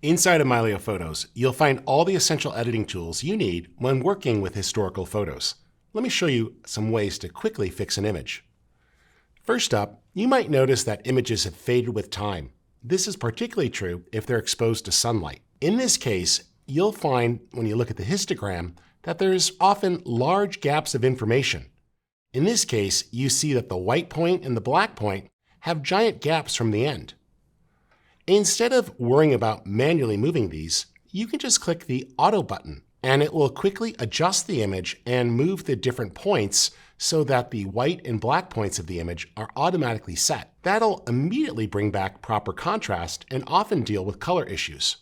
Inside of Mylio Photos, you'll find all the essential editing tools you need when working with historical photos. Let me show you some ways to quickly fix an image. First up, you might notice that images have faded with time. This is particularly true if they're exposed to sunlight. In this case, you'll find when you look at the histogram that there's often large gaps of information. In this case, you see that the white point and the black point have giant gaps from the end. Instead of worrying about manually moving these, you can just click the Auto button, and it will quickly adjust the image and move the different points so that the white and black points of the image are automatically set. That'll immediately bring back proper contrast and often deal with color issues.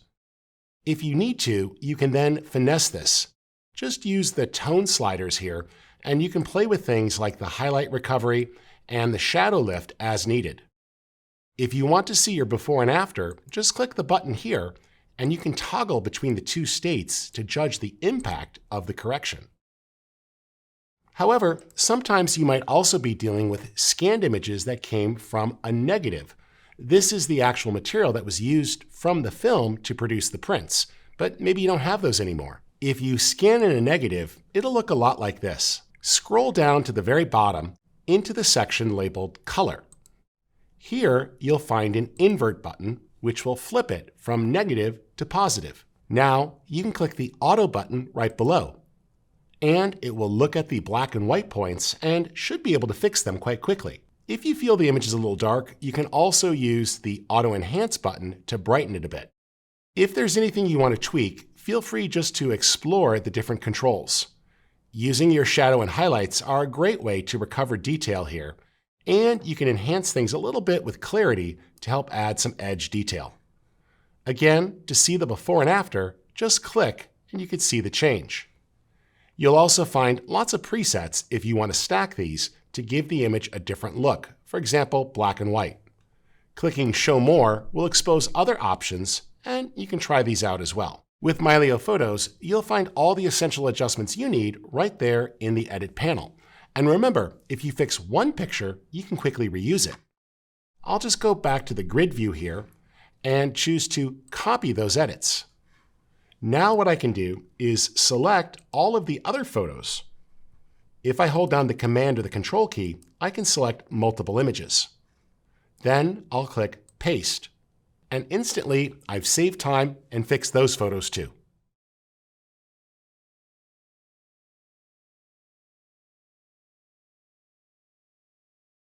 If you need to, you can then finesse this. Just use the tone sliders here, and you can play with things like the highlight recovery and the shadow lift as needed. If you want to see your before and after, just click the button here, and you can toggle between the two states to judge the impact of the correction. However, sometimes you might also be dealing with scanned images that came from a negative. This is the actual material that was used from the film to produce the prints, but maybe you don't have those anymore. If you scan in a negative, it'll look a lot like this. Scroll down to the very bottom into the section labeled Color. Here, you'll find an invert button, which will flip it from negative to positive. Now, you can click the Auto button right below, and it will look at the black and white points and should be able to fix them quite quickly. If you feel the image is a little dark, you can also use the Auto Enhance button to brighten it a bit. If there's anything you want to tweak, feel free just to explore the different controls. Using your shadow and highlights are a great way to recover detail here, and you can enhance things a little bit with clarity to help add some edge detail. Again, to see the before and after, just click and you can see the change. You'll also find lots of presets if you want to stack these to give the image a different look, for example, black and white. Clicking Show More will expose other options, and you can try these out as well. With Mylio Photos, you'll find all the essential adjustments you need right there in the Edit panel. And remember, if you fix one picture, you can quickly reuse it. I'll just go back to the grid view here and choose to copy those edits. Now what I can do is select all of the other photos. If I hold down the Command or the Control key, I can select multiple images. Then I'll click Paste, and instantly I've saved time and fixed those photos too.